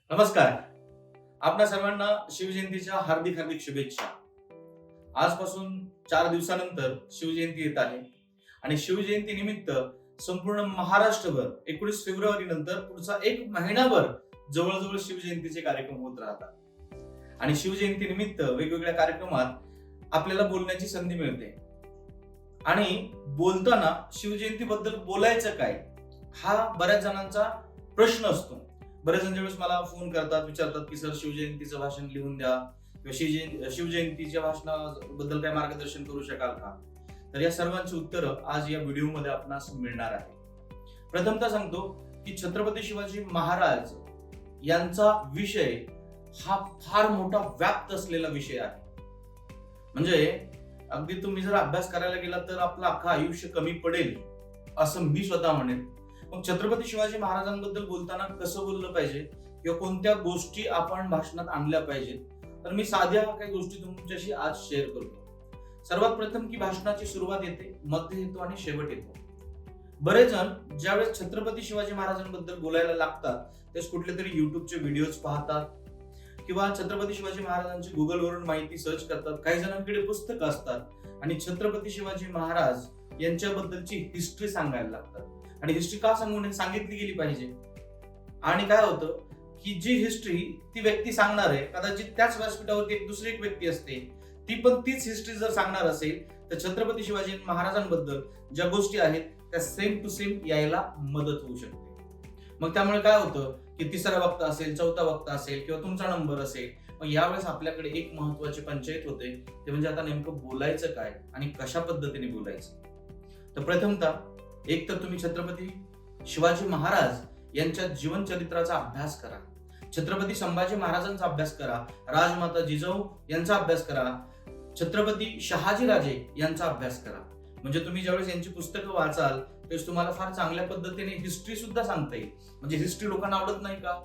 नमस्कार. आपल्या सर्वांना शिवजयंतीच्या हार्दिक हार्दिक शुभेच्छा. आजपासून 4 दिवसानंतर शिवजयंती येत आहे आणि शिवजयंती निमित्त संपूर्ण महाराष्ट्रभर 19 फेब्रुवारी नंतर पुढचा 1 महिनाभर जवळजवळ शिवजयंतीचे कार्यक्रम होत राहतात आणि शिवजयंती निमित्त वेगवेगळ्या कार्यक्रमात आपल्याला बोलण्याची संधी मिळते आणि बोलताना शिवजयंतीबद्दल बोलायचं काय हा बऱ्याच जणांचा प्रश्न असतो. बरेच जण ज्यावेळेस मला फोन करतात, विचारतात की सर शिवजयंतीचं भाषण लिहून द्या किंवा शिवजयंतीच्या भाषणाबद्दल काय मार्गदर्शन करू शकाल का. तर या सर्वांची उत्तरं आज या व्हिडिओमध्ये आपणास मिळणार आहे. प्रथमतः सांगतो की छत्रपती शिवाजी महाराज यांचा विषय हा फार मोठा व्याप्त असलेला विषय आहे. म्हणजे अगदी तुम्ही जर अभ्यास करायला गेला तर आपलं अख्खं आयुष्य कमी पडेल असं मी स्वतः म्हणेन. मग छत्रपती शिवाजी महाराजांबद्दल बोलताना कसं बोललं पाहिजे किंवा कोणत्या गोष्टी आपण भाषणात आणल्या पाहिजेत, तर मी साध्या काही गोष्टी तुमच्याशी आज शेअर करतो. सर्वात प्रथम की भाषणाची सुरुवात येते, मध्य येतो आणि शेवट येतो. बरेच जण ज्यावेळेस छत्रपती शिवाजी महाराजांबद्दल बोलायला लागतात तेच कुठले तरी युट्यूबचे व्हिडिओज पाहतात किंवा छत्रपती शिवाजी महाराजांची गुगलवरून माहिती सर्च करतात. काही जणांकडे पुस्तकं असतात आणि छत्रपती शिवाजी महाराज यांच्याबद्दलची हिस्ट्री सांगायला लागतात. आणि हिस्ट्री का सांगितली गेली पाहिजे आणि काय होतं की जी हिस्ट्री ती व्यक्ती सांगणार आहे, कदाचित त्याच व्यासपीठावरती दुसरी एक व्यक्ती असते, ती पण तीच हिस्ट्री जर सांगणार असेल तर छत्रपती शिवाजी महाराजांबद्दल ज्या गोष्टी आहेत त्या सेम टू सेम यायला मदत होऊ शकते. मग त्यामुळे काय होतं की तिसरा वक्ता असेल, चौथा वक्ता असेल किंवा तुमचा नंबर असेल, मग यावेळेस आपल्याकडे एक महत्वाची पंचायत होते, ते म्हणजे आता नेमकं बोलायचं काय आणि कशा पद्धतीने बोलायचं. तर प्रथमतः एक तर तुम्ही छत्रपती शिवाजी महाराज यांच्या जीवन चरित्राचा अभ्यास करा, छत्रपती संभाजी महाराजांचा अभ्यास करा, राजमाता जिजाऊ यांचा अभ्यास करा, छत्रपती शहाजी राजे यांचा अभ्यास करा. म्हणजे तुम्ही ज्यावेळेस यांची पुस्तकं वाचाल त्यावेळेस तुम्हाला फार चांगल्या पद्धतीने हिस्ट्री सुद्धा सांगता येईल. म्हणजे हिस्ट्री लोकांना आवडत नाही का?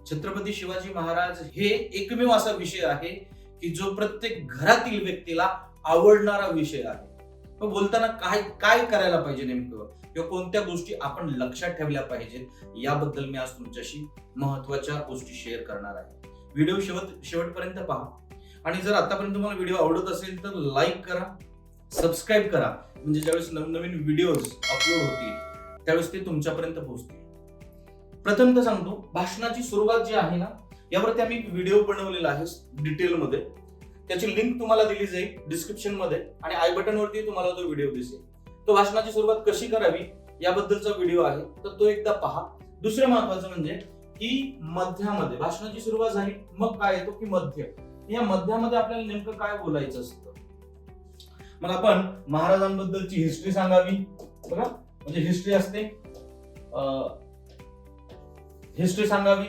छत्रपती शिवाजी महाराज हे एकमेव असा विषय आहे की जो प्रत्येक घरातील व्यक्तीला आवडणारा विषय आहे. मग बोलताना काय काय करायला पाहिजे नेमकं किंवा कोणत्या गोष्टी आपण लक्षात ठेवल्या पाहिजेत याबद्दल मी आज तुमच्याशी महत्वाच्या गोष्टी शेअर करणार आहे. व्हिडिओ शेवटपर्यंत पहा आणि जर आतापर्यंत तुम्हाला व्हिडिओ आवडत असेल तर लाईक करा, सबस्क्राईब करा, म्हणजे ज्यावेळेस नवनवीन व्हिडिओज अपलोड होतील त्यावेळेस ते तुमच्यापर्यंत पोहोचतील. प्रथमतः सांगतो, भाषणाची सुरुवात जी आहे ना यावरती आम्ही एक व्हिडिओ बनवलेला आहे डिटेलमध्ये. त्याची लिंक तुम्हाला दिली जाईल डिस्क्रिप्शन मध्ये आणि आय बटन वरती तुम्हाला तो व्हिडिओ दिसेल. तो भाषणाची सुरुवात कशी करावी याबद्दलचा व्हिडिओ आहे, तर तो एकदा पहा. दुसरं महत्वाचं म्हणजे की मध्यामध्ये भाषणाची सुरुवात झाली, मग काय येतो की मध्य. या मध्यामध्ये आपल्याला नेमकं काय बोलायचं असतं. मग आपण महाराजांबद्दलची हिस्ट्री सांगावी, बघा म्हणजे हिस्ट्री असते, हिस्ट्री सांगावी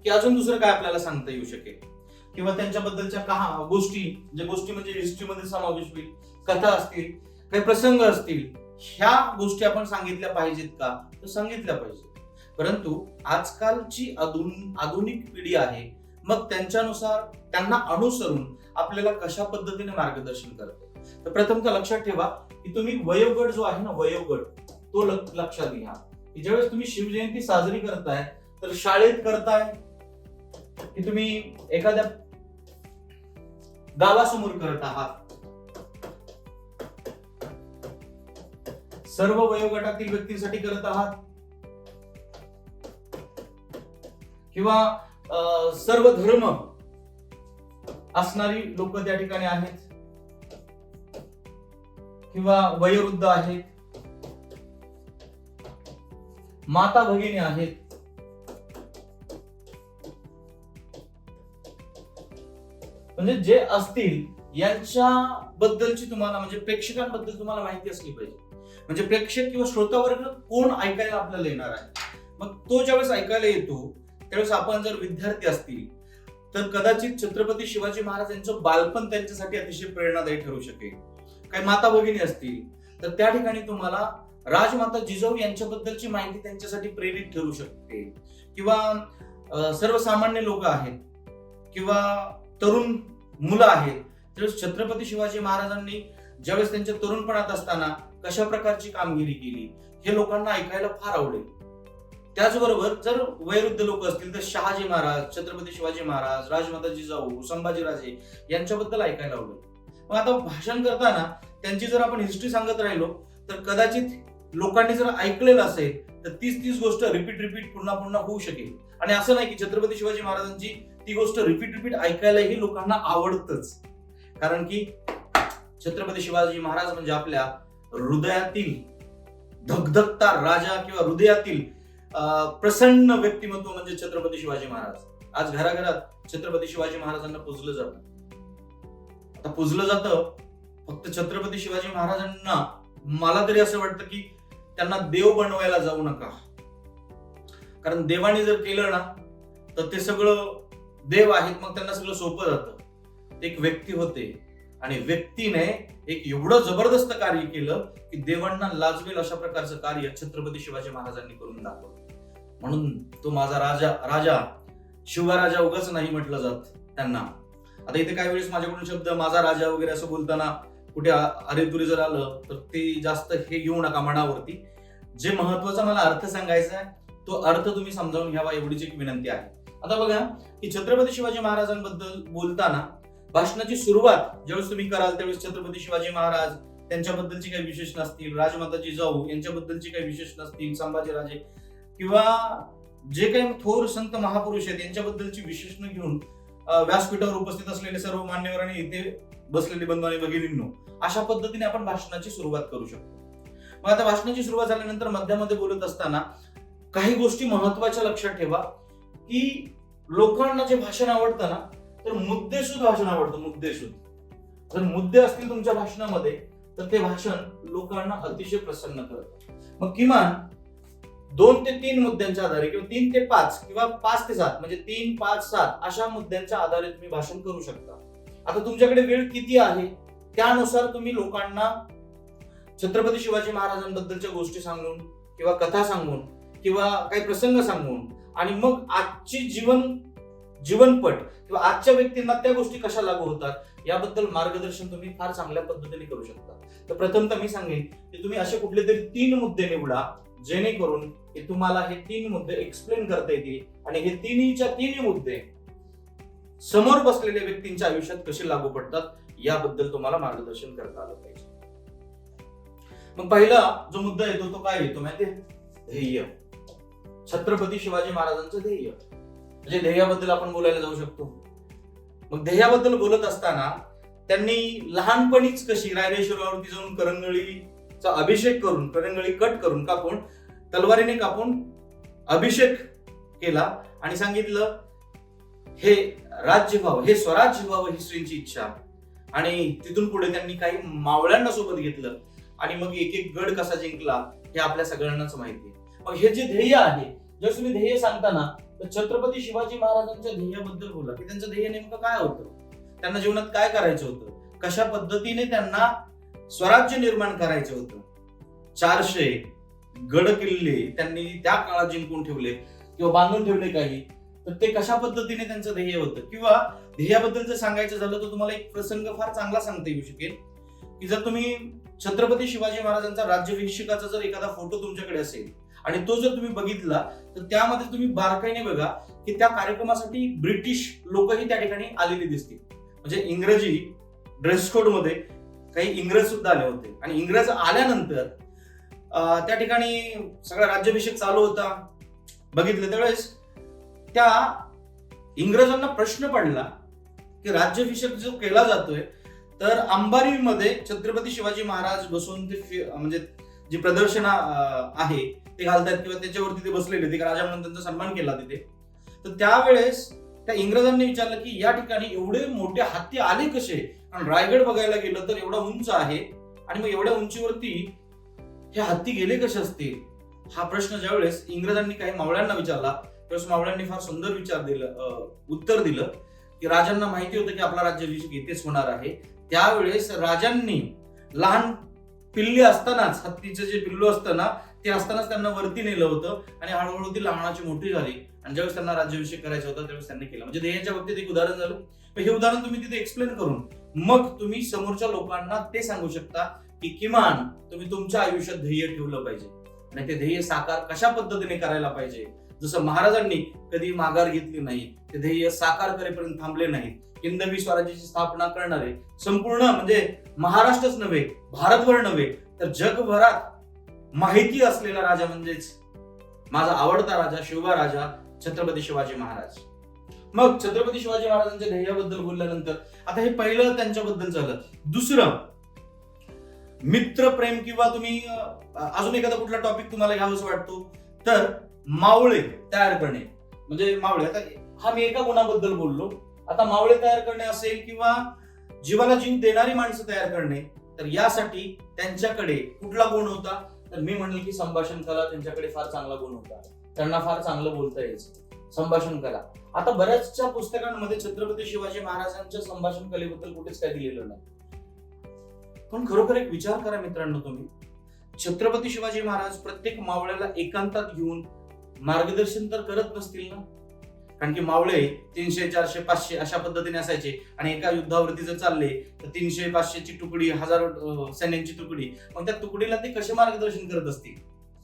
की अजून दुसरं काय आपल्याला सांगता येऊ शकेल किंवा त्यांच्याबद्दलच्या गोष्टी, ज्या गोष्टी म्हणजे हिस्ट्रीमध्ये समावेश होईल, कथा असतील, काही प्रसंग असतील, ह्या गोष्टी आपण सांगितल्या पाहिजेत का, तर सांगितल्या पाहिजेत. परंतु आजकालची आधुनिक पिढी आहे, मग त्यांच्यानुसार त्यांना अनुसरून आपल्याला कशा पद्धतीने मार्गदर्शन करते. तर प्रथमतः लक्षात ठेवा की तुम्ही वयोगट जो आहे ना, वयोगट तो लक्षात घ्या की ज्यावेळेस तुम्ही शिवजयंती साजरी करताय तर शाळेत करताय की तुम्ही एखाद्या गावासमोर करत आहात, सर्व वयोगटातील व्यक्तींसाठी करत आहात किंवा सर्व धर्म असणारी लोक त्या ठिकाणी आहेत किंवा वयोवृद्ध आहेत, माता भगिनी आहेत, म्हणजे जे असतील यांच्या बद्दलची तुम्हाला म्हणजे प्रेक्षकांबद्दल तुम्हाला माहिती असली पाहिजे. म्हणजे प्रेक्षक किंवा श्रोतावर्ग कोण ऐकायला आपल्याला येणार आहे. मग तो ज्यावेळेस ऐकायला येतो त्यावेळेस आपण जर विद्यार्थी असतील तर कदाचित छत्रपती शिवाजी महाराज यांचं बालपण त्यांच्यासाठी अतिशय प्रेरणादायी ठरू शकेल. काही माता भगिनी असतील तर त्या ठिकाणी तुम्हाला राजमाता जिजाऊ यांच्याबद्दलची माहिती त्यांच्यासाठी प्रेरित ठरू शकते किंवा सर्वसामान्य लोक आहेत किंवा तरुण मुलं आहेत. त्यावेळेस छत्रपती शिवाजी महाराजांनी ज्यावेळेस त्यांच्या तरुणपणात असताना कशा प्रकारची कामगिरी केली हे लोकांना ऐकायला फार आवडेल. त्याचबरोबर जर वयोवृद्ध लोक असतील तर शहाजी महाराज, छत्रपती शिवाजी महाराज, राजमाता जिजाऊ, संभाजीराजे यांच्याबद्दल ऐकायला आवडेल. मग आता भाषण करताना त्यांची जर आपण हिस्ट्री सांगत राहिलो तर कदाचित लोकांनी जर ऐकलेलं असेल तर तीच गोष्ट रिपीट पुन्हा पुन्हा होऊ शकेल. आणि असं नाही की छत्रपती शिवाजी महाराजांची ती गोष्ट रिपीट ऐकायलाही लोकांना आवडतच, कारण की छत्रपती शिवाजी महाराज म्हणजे आपल्या हृदयातील धगधगता राजा किंवा हृदयातील प्रसन्न व्यक्तिमत्व म्हणजे छत्रपती शिवाजी महाराज. आज घराघरात छत्रपती शिवाजी महाराजांना पूजलं जातं. आता पूजलं जातं फक्त छत्रपती शिवाजी महाराजांना. मला तरी असं वाटतं की त्यांना देव बनवायला जाऊ नका, कारण देवाने जर केलं ना तर ते सगळं देव आहेत, मग त्यांना सगळं सोपं जातं. ते एक व्यक्ती होते आणि व्यक्तीने एक एवढं जबरदस्त कार्य केलं की देवांना लाजवेल अशा प्रकारचं कार्य छत्रपती शिवाजी महाराजांनी करून दाखवलं. म्हणून तो माझा राजा शिवराजा उगाच नाही म्हटलं जात त्यांना. आता इथे काही वेळेस माझ्याकडून शब्द माझा राजा वगैरे असं बोलताना कुठे अरेतुरे जर आलं तर ते जास्त हे घेऊ नका मनावरती. जे महत्वाचा मला अर्थ सांगायचा आहे तो अर्थ तुम्ही समजावून घ्यावा एवढीच एक विनंती आहे. आता बघा की छत्रपती शिवाजी महाराजांबद्दल बोलताना भाषणाची सुरुवात ज्यावेळेस तुम्ही कराल त्यावेळेस छत्रपती शिवाजी महाराज त्यांच्याबद्दलची काही विशेषण असतील, राजमाता जिजाऊ यांच्याबद्दलची काही विशेषण असतील, संभाजीराजे किंवा जे काही थोर संत महापुरुष आहेत यांच्याबद्दलची विशेषण घेऊन व्यासपीठावर उपस्थित असलेले सर्व मान्यवर आणि इथे बसलेले बंधू आणि भगिनींनो अशा पद्धतीने आपण भाषणाची सुरुवात करू शकतो. मग आता भाषणाची सुरुवात झाल्यानंतर मध्यामध्ये बोलत असताना काही गोष्टी महत्वाच्या लक्षात ठेवा की लोकांना जे भाषण आवडतं ना तर मुद्देसूद भाषण आवडतं. मुद्देसूद जर मुद्दे असतील तुमच्या भाषणामध्ये तर ते भाषण लोकांना अतिशय प्रसन्न करतं. मग किमान 2 ते 3 मुद्द्यांच्या आधारे किंवा 3 ते 5 किंवा 5 ते 7 म्हणजे 3, 5, 7 अशा मुद्द्यांच्या आधारे तुम्ही भाषण करू शकता. आता तुमच्याकडे वेळ किती आहे त्यानुसार तुम्ही लोकांना छत्रपती शिवाजी महाराजांबद्दलच्या गोष्टी सांगून किंवा कथा सांगून किंवा काही प्रसंग सांगून आणि मग आजची जीवनपट किंवा आजच्या व्यक्तींना त्या गोष्टी कशा लागू होतात याबद्दल मार्गदर्शन तुम्ही फार चांगल्या पद्धतीने करू शकता. तर प्रथमतः मी सांगेन की तुम्ही असे कुठले तरी 3 मुद्दे निवडा जेणेकरून की तुम्हाला हे 3 मुद्दे एक्सप्लेन करता येतील आणि हे तिन्ही मुद्दे समोर बसलेल्या व्यक्तींच्या आयुष्यात कसे लागू पडतात याबद्दल तुम्हाला मार्गदर्शन करता आलं पाहिजे. मग पहिला जो मुद्दा येतो तो काय येतो माहितीये? ध्येय. छत्रपती शिवाजी महाराजांचं ध्येय म्हणजे ध्येयाबद्दल आपण बोलायला जाऊ शकतो. मग ध्येयाबद्दल बोलत असताना त्यांनी लहानपणीच कशी रायरेश्वरावरती जाऊन करंगळीचा अभिषेक करून करंगळी कापून तलवारीने कापून अभिषेक केला आणि सांगितलं हे राज्य व्हावं, हे स्वराज्य व्हावं ही श्रींची इच्छा. आणि तिथून पुढे त्यांनी काही मावळ्यांना सोबत घेतलं आणि मग एक गड कसा जिंकला हे आपल्या सगळ्यांनाच माहिती आहे. मग हे जे ध्येय आहे जर तुम्ही ध्येय सांगताना तर छत्रपती शिवाजी महाराजांच्या ध्येयाबद्दल बोला की त्यांचं ध्येय नेमकं काय होतं, त्यांना जीवनात काय करायचं होतं, कशा पद्धतीने त्यांना स्वराज्य निर्माण करायचं होतं. 400 गड किल्ले त्यांनी त्या काळात जिंकून ठेवले किंवा बांधून ठेवले काही, तर ते कशा पद्धतीने त्यांचं ध्येय होतं. किंवा ध्येयाबद्दल जर सांगायचं झालं तर तुम्हाला एक प्रसंग फार चांगला सांगता येऊ शकेल की जर तुम्ही छत्रपती शिवाजी महाराजांचा राज्याभिषेकाचा जर एखादा फोटो तुमच्याकडे असेल आणि तो जर तुम्ही बघितला तर त्यामध्ये तुम्ही बारकाईने बघा की त्या कार्यक्रमासाठी ब्रिटिश लोकही त्या ठिकाणी आलेले दिसतील. म्हणजे इंग्रजी ड्रेस कोड मध्ये काही इंग्रज सुद्धा आले होते आणि इंग्रज आल्यानंतर त्या ठिकाणी सगळा राज्याभिषेक चालू होता. बघितलं त्यावेळेस त्या इंग्रजांना प्रश्न पडला की राज्याभिषेक जो केला जातोय तर अंबारीमध्ये छत्रपती शिवाजी महाराज बसून ते म्हणजे जी प्रदर्शन आहे ते घालतात किंवा त्याच्यावरती ते बसलेले ते राजा म्हणून त्यांचा सन्मान केला तिथे. तर त्यावेळेस त्या इंग्रजांनी विचारलं की या ठिकाणी एवढे मोठे हत्ती आले कसे, कारण रायगड बघायला गेलं तर एवढा उंच आहे आणि मग एवढ्या उंचीवरती हे हत्ती गेले कसे असतील. हा प्रश्न ज्यावेळेस इंग्रजांनी काही मावळ्यांना विचारला त्यावेळेस मावळ्यांनी फार सुंदर उत्तर दिलं की राजांना माहिती होतं की आपला राज्याभिषेक इथेच होणार आहे. त्यावेळेस राजांनी लहान पिल्ले असतानाच हत्तीचं जे पिल्लू असतं ना ते असतानाच त्यांना वरती नेलं होतं आणि हळूहळू ती लहानाची मोठी झाली आणि ज्यावेळेस त्यांना राज्याभिषेक करायचा होता त्यावेळेस त्यांनी केला. म्हणजे ध्येयाच्या बाबतीत एक उदाहरण झालं. हे उदाहरण तुम्ही तिथे एक्सप्लेन करून मग तुम्ही समोरच्या लोकांना ते सांगू शकता की किमान तुम्ही तुमच्या आयुष्यात ध्येय ठेवलं पाहिजे. आणि ते ध्येय साकार कशा पद्धतीने करायला पाहिजे. जसं महाराजांनी कधी माघार घेतली नाही, ते ध्येय साकार करेपर्यंत थांबले नाहीत. हिंदवी स्वराज्याची स्थापना करणारे संपूर्ण म्हणजे महाराष्ट्रच नव्हे, भारतभर नव्हे तर जगभरात माहिती असलेला राजा म्हणजेच माझा आवडता राजा, शिवबा राजा छत्रपती शिवाजी महाराज. मग छत्रपती शिवाजी महाराजांच्या ध्येयाबद्दल बोलल्यानंतर आता हे पहिलं त्यांच्याबद्दल झालं. दुसरं मित्रप्रेम किंवा तुम्ही अजून एखादा कुठला टॉपिक तुम्हाला घ्यावासा वाटतो तर मावळे तयार करणे. म्हणजे मावळे, आता हा मी एका गुणाबद्दल बोललो, आता मावळे तयार करणे असेल किंवा जीवाला जीव देणारी माणसं तयार करणे, तर यासाठी त्यांच्याकडे कुठला गुण होता तर मी म्हणेल की संभाषण कला त्यांच्याकडे फार चांगला गुण होता. त्यांना फार चांगलं बोलता यायचं, संभाषण कला. आता बऱ्याचशा पुस्तकांमध्ये छत्रपती शिवाजी महाराजांच्या संभाषण कलेबद्दल कुठेच काय दिलेलं नाही. पण खरोखर एक विचार करा मित्रांनो, तुम्ही छत्रपती शिवाजी महाराज प्रत्येक मावळ्याला एकांतात घेऊन मार्गदर्शन तर करत नसतील ना. कारण की मावळे 300, 400, 500 अशा पद्धतीने असायचे आणि एका युद्धावरती जर चालले तर 300, 500ची तुकडी, 1000 सैन्यांची तुकडी, मग त्या तुकडीला ते कसे मार्गदर्शन करत असतील.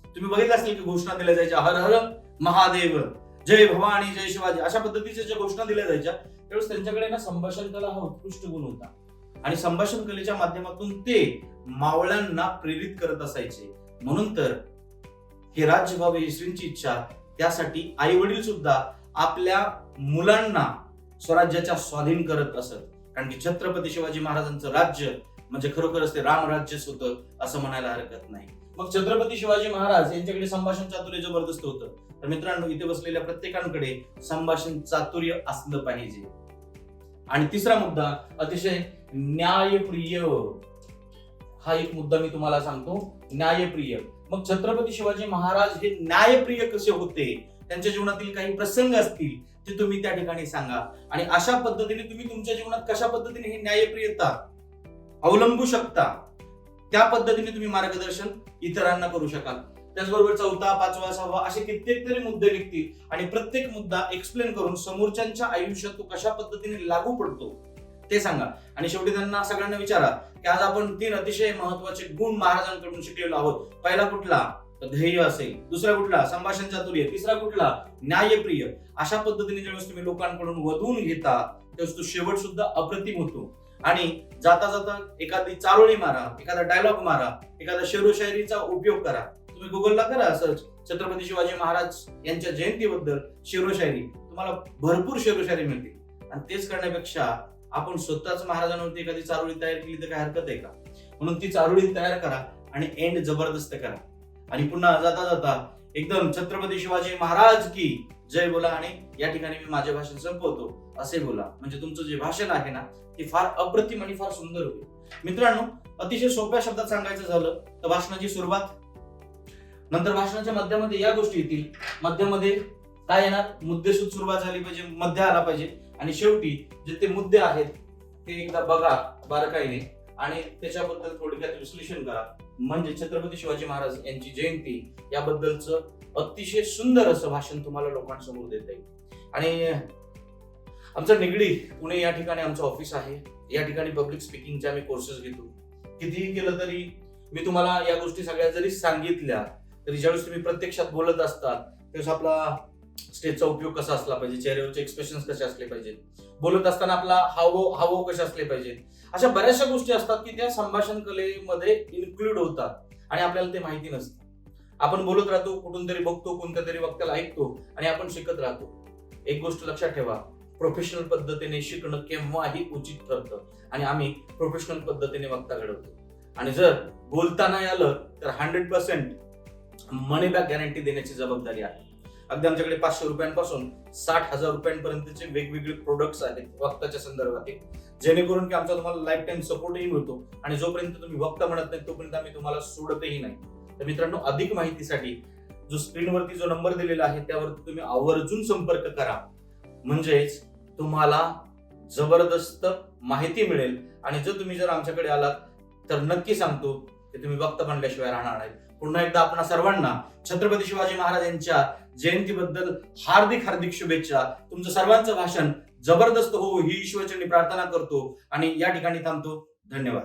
तुम्ही बघितलं असेल की घोषणा दिल्या जायच्या, हर हर महादेव, जय भवानी, जय शिवाजी, अशा पद्धतीच्या ज्या घोषणा दिल्या जायच्या त्यावेळेस त्यांच्याकडे ना संभाषण कला हा उत्कृष्ट गुण होता. आणि संभाषण कलेच्या माध्यमातून ते मावळ्यांना प्रेरित करत असायचे. म्हणून तर हे राज्य व्हावे ही श्रींची इच्छा, त्यासाठी आई वडील सुद्धा आपल्या मुलांना स्वराज्याच्या स्वाधीन करत असत. कारण की छत्रपती शिवाजी महाराजांचं राज्य म्हणजे खरोखरच ते रामराज्यच होतं असं म्हणायला हरकत नाही. मग छत्रपती शिवाजी महाराज यांच्याकडे संभाषण चातुर्य जबरदस्त होतं. तर मित्रांनो, इथे बसलेल्या प्रत्येकाकडे संभाषण चातुर्य असलं पाहिजे. आणि तिसरा मुद्दा अतिशय न्यायप्रिय. हा एक मुद्दा मी तुम्हाला सांगतो, न्यायप्रिय. मग छत्रपती शिवाजी महाराज हे न्यायप्रिय कसे होते, त्यांच्या जीवनातील काही प्रसंग असतील ते तुम्ही त्या ठिकाणी सांगा. आणि अशा पद्धतीने तुम्ही तुमच्या जीवनात कशा पद्धतीने ही न्यायप्रियता अवलंबू शकता, त्या पद्धतीने तुम्ही मार्गदर्शन इतरांना करू शकाल. त्याचबरोबर 4, 5, 6 असे कित्येक तरी मुद्दे निघतील आणि प्रत्येक मुद्दा एक्सप्लेन करून समोरच्यांच्या आयुष्यात तो कशा पद्धतीने लागू पडतो ते सांगा. आणि शेवटी त्यांना सगळ्यांना विचारा की आज आपण 3 अतिशय महत्वाचे गुण महाराजांकडून शिकलेलो आहोत. पहिला कुठला, ध्येय असेल. दुसरा कुठला, संभाषण चातुर्य. तिसरा कुठला, न्यायप्रिय. अशा पद्धतीने ज्यावेळेस तुम्ही लोकांकडून वधवून घेता त्यावेळेस तो शेवट सुद्धा अप्रतिम होतो. आणि जाता जाता एखादी चारोळी मारा, एखादा डायलॉग मारा, एखादा शेरोशायरीचा उपयोग करा. तुम्ही गुगलला करा सर्च छत्रपती शिवाजी महाराज यांच्या जयंतीबद्दल शेरोशायरी, तुम्हाला भरपूर शेरोशायरी मिळतील. आणि तेच करण्यापेक्षा आपण स्वतःच महाराजांवरती एखादी चारोळी तयार केली तर काय हरकत आहे का. म्हणून ती चारोळी तयार करा आणि एंड जबरदस्त करा. आणि पुन्हा जाता जाता एकदम छत्रपती शिवाजी महाराज की जय बोला आणि या ठिकाणी मी माझे भाषण संपवतो असे बोला. म्हणजे तुमचं जे भाषण आहे ना ते फार अप्रतिम आणि फार सुंदर होईल. मित्रांनो, अतिशय सोप्या शब्दात सांगायचं झालं तर भाषणाची सुरुवात, नंतर भाषणाच्या मध्यामध्ये या गोष्टी येतील. मध्यामध्ये काय येणार, मुद्देसूद सुरुवात झाली पाहिजे, मध्य आला पाहिजे. आणि शेवटी जे ते मुद्दे आहेत ते एकदा बघा बारकाईने आणि त्याच्याबद्दल थोडक्यात विश्लेषण करा. म्हणजे छत्रपती शिवाजी महाराज यांची जयंती याबद्दलचं अतिशय सुंदर असं भाषण तुम्हाला लोकांसमोर देता येईल. आणि आमचं निगडी पुणे या ठिकाणी आमचं ऑफिस आहे. या ठिकाणी पब्लिक स्पीकिंगचे आम्ही कोर्सेस घेतो. कितीही केलं तरी मी तुम्हाला या गोष्टी सगळ्या जरी सांगितल्या तरी ज्यावेळेस तुम्ही प्रत्यक्षात बोलत असतात त्यावेळेस आपला स्टेजचा उपयोग कसा असला पाहिजे, चेहऱ्यावरचे एक्सप्रेशन्स कसे असले पाहिजेत, बोलत असताना आपला हावभाव कसे असले पाहिजेत, अशा बऱ्याचशा गोष्टी असतात की त्या संभाषण कलेमध्ये इन्क्लूड होतात आणि आपल्याला ते माहिती नसतं. आपण बोलत राहतो, कुठून तरी बघतो, कोणत्या तरी वक्त्याला ऐकतो आणि आपण शिकत राहतो. एक गोष्ट लक्षात ठेवा, प्रोफेशनल पद्धतीने शिकणं केव्हाही उचित ठरतं आणि आम्ही प्रोफेशनल पद्धतीने वक्ता घडवतो. आणि जर बोलता नाही आलं तर 100% मनी बॅक गॅरंटी देण्याची जबाबदारी आहे. अगदी आमच्याकडे 500 रुपयांपासून 60,000 रुपयांपर्यंतचे वेगवेगळे प्रोडक्ट्स आहेत वक्ताच्या संदर्भातील, जेणेकरून की आमचा तुम्हाला लाईफ टाइम सपोर्टही मिळतो आणि जोपर्यंत तुम्ही वक्ता म्हणत नाही तोपर्यंत आम्ही तुम्हाला सोडतही नाही. तर मित्रांनो, अधिक माहितीसाठी जो स्क्रीनवरती जो नंबर दिलेला आहे त्यावरती तुम्ही आवर्जून संपर्क करा. म्हणजेच तुम्हाला जबरदस्त माहिती मिळेल. आणि जर आमच्याकडे आलात तर नक्की सांगतो की तुम्ही वक्ता बनल्याशिवाय राहणार नाही. पुन्हा एकदा आपण सर्वांना छत्रपती शिवाजी महाराज यांच्या जयंतीबद्दल हार्दिक हार्दिक शुभेच्छा. तुमचं सर्वांचं भाषण जबरदस्त हो ही ईश्वरचरणी प्रार्थना करतो आणि या ठिकाणी थांबतो. धन्यवाद.